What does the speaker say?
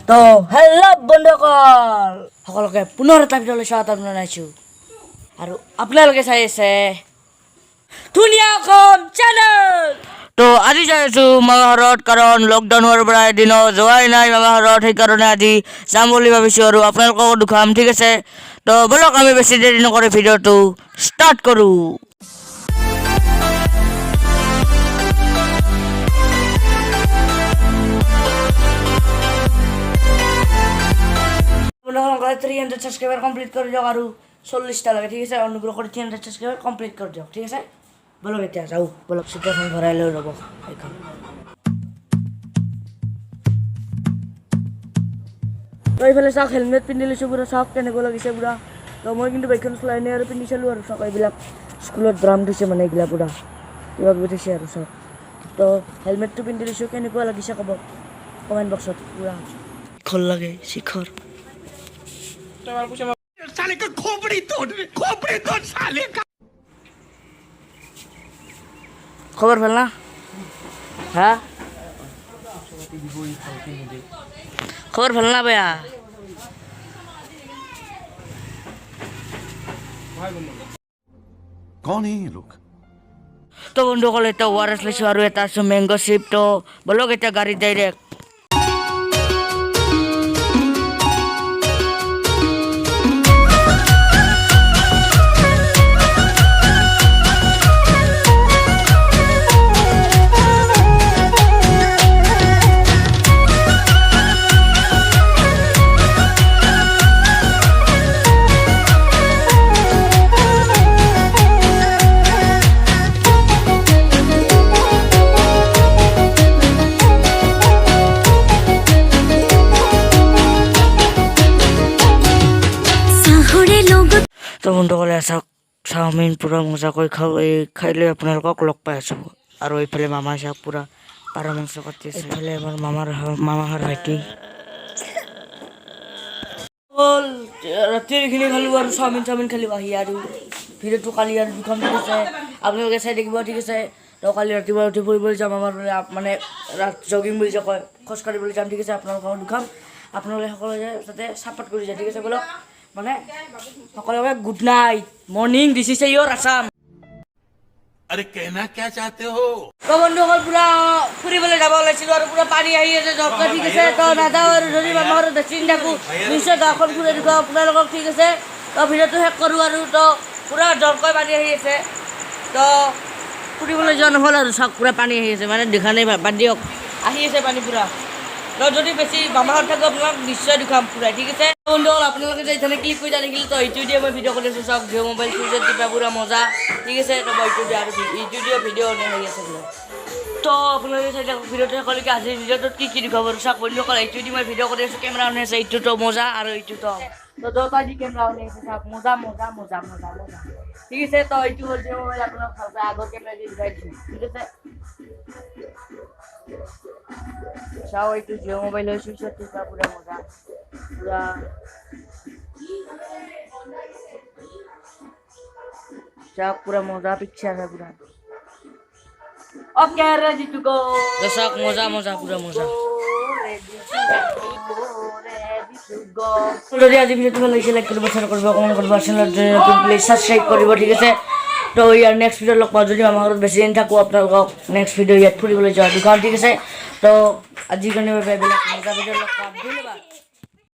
তো হেল্ল' বন্ধুসকল সকলোকে পুনৰ এটা ভিডিঅ'লৈ স্বাগতম জনাইছোঁ আৰু আপোনালোকে চাই আছে ধুনীয়া অসম চেনেল। তো আজি যাই আছোঁ মামাঘৰত, কাৰণ লকডাউন হোৱাৰ পৰা এদিনো যোৱাই নাই মামাঘৰত, সেইকাৰণে আজি যাম বুলি ভাবিছোঁ আৰু আপোনালোককো দেখুৱাম, ঠিক আছে। তো বলক আমি বেছি দেৰি নকৰি ভিডিঅ'টো ষ্টাৰ্ট কৰোঁ। আপোনালোকে 300 সাবস্ক্ৰাইবাৰ কমপ্লিট কৰে দিয়ক আৰু 40টা লাগে, ঠিক আছে। অনুগ্ৰহ কৰি 300 সাবস্ক্ৰাইবাৰ কমপ্লিট কৰি দিয়ক, ঠিক আছে। বলক এতিয়া যাওঁ, বলক চিটাখন ভৰাই লৈ ৰ'ব এইখন। তো এইফালে চাওক, হেলমেট পিন্ধি লৈছোঁ পুৰা, চাওক কেনেকুৱা লাগিছে পুৰা। তো মই কিন্তু বাইকখন চলাই নাই আৰু পিন্ধি চালোঁ আৰু চাওক, এইবিলাক স্কুলত ড্ৰাম থৈছে মানে, এইবিলাক পুৰা কিবা কিবি থৈছে আৰু চাওক। তো হেলমেটটো পিন্ধি লৈছোঁ, কেনেকুৱা লাগিছে ক'ব কমেণ্ট বক্সত। পুৰা শিখৰ লাগে, শিখৰ। साले का खोपड़ी तोड़ साले का। খবর ভাল না? হ্যাঁ, খবর ভাল না ভাইয়া? कौन है ये लोग? তো বন্ধুসকল, এটা ওয়ারেস লৈছোঁ আৰু এটা আছে মেংগো চিপ। তো বলক এতিয়া গাড়ীত ডাইৰেক্ট। তো বন্ধুসকলে চাওক, চাওমিন পূৰা মজাকৈ খাই লৈ আপোনালোকক লগ পাই আছোঁ। আৰু এইফালে মামাই চাওক, পূৰা পাৰ মাংস কাটি আছে। এইফালে আমাৰ মামাৰ ভাইটি ৰাতিৰখিনি খালোঁ আৰু চাওমিন খালোঁ আহি। আৰু ভিডিঅ'টো কালি আৰু দুখন আছে, আপোনালোকে চাই থাকিব, ঠিক আছে। তো কালি ৰাতিপুৱা উঠি ফুৰিবলৈ যাম, আমাৰ মানে জগিং বুলি যে কয়, খোজকাঢ়িবলৈ যাম, ঠিক আছে। আপোনালোকক দুখাম, আপোনালোকে সকলোৱে যাতে ছাপোৰ্ট কৰি যায়, ঠিক আছে। বলক মানে সকলোকে good night, morning, this is your Assam. अरे कहना क्या चाहते हो? তো বন্ধুসকল, পুৰা ফুৰিবলৈ যাব ওলাইছিলোঁ আৰু পুৰা পানী আহি আছে জবকা, ঠিক আছে। তো নাযাওঁ আৰু, যদি মানুহৰ বেছি থাকোঁ নিশ্চয় গাঁওখন ফুৰাই দেখুৱাম আপোনালোকক, ঠিক আছে। তো ভিডিঅ'টো শেষ কৰোঁ আৰু। তো পুৰা জৰকৈ পানী আহি আছে, তো ফুৰিবলৈ যোৱা নহ'ল আৰু চাওক, পুৰা পানী আহি আছে, মানে দেখা নাই, বাদ দিয়ক, আহি আছে পানী পুৰা। তো যদি বেছি মামাহঁত থাকোঁ আপোনালোক নিশ্চয় দেখুৱাম পুৰা, ঠিক আছে। বন্ধুসকল, আপোনালোকে যে ইথানে ক্লিক কৰি দেখিলে, তো এইটো দিয়ে মই ভিডিঅ' কৰি আছোঁ, চাওক, জিঅ' মোবাইল চুইচত টিপা পুৰা মজা, ঠিক আছে। তো মই এইটো দিয়ে আৰু এইটো দিয়ে ভিডিঅ' হৈ আছে পুৰা। তো আপোনালোকে চাই থাকক ভিডিঅ'টো শেষলৈকে। আজিৰ ভিডিঅ'টোত কি দেখুৱাব আৰু চাওক বন্ধুসকল, এইটো দি মই ভিডিঅ' কৰি আছোঁ, কেমেৰা অন আছে, এইটোতো মজা আৰু এইটোতো তো দুটা দি কেমেৰা অন আছে, চাওক, মজা, ঠিক আছে। তো এইটো হ'ল জিঅ' মোবাইল, আপোনাক ভালকৈ আগৰ কেমেৰা দি দেখাই দিছোঁ, ঠিক আছে। চাও, এইটো জিঅ' মোবাইল হৈ চুইচত টিপা পুৰা মজা, পুৰা চাওক, পুৰা মজা পিকচাৰ হয় পুৰা। Okay, ready to go. চাওক, মজা পুৰা মজা। যদি আজি ভিডিঅ'টো ভাল লাগিছে, লাইক কৰিব, শ্বেয়াৰ কৰিব, কমেণ্ট কৰিব, চেনেলত প্লিজ ছাবস্ক্ৰাইব কৰিব, ঠিক আছে। তো ইয়াৰ নেক্সট ভিডিঅ' লগ পাওঁ, যদি আমাৰ ঘৰত বেছি দিন থাকোঁ আপোনালোকক নেক্সট ভিডিঅ' ইয়াত ফুৰিবলৈ যোৱা দোকান, ঠিক আছে। তো আজিৰ কাৰণে এইবিলাক মজা ভিডিঅ' লগ পাম, ধন্যবাদ।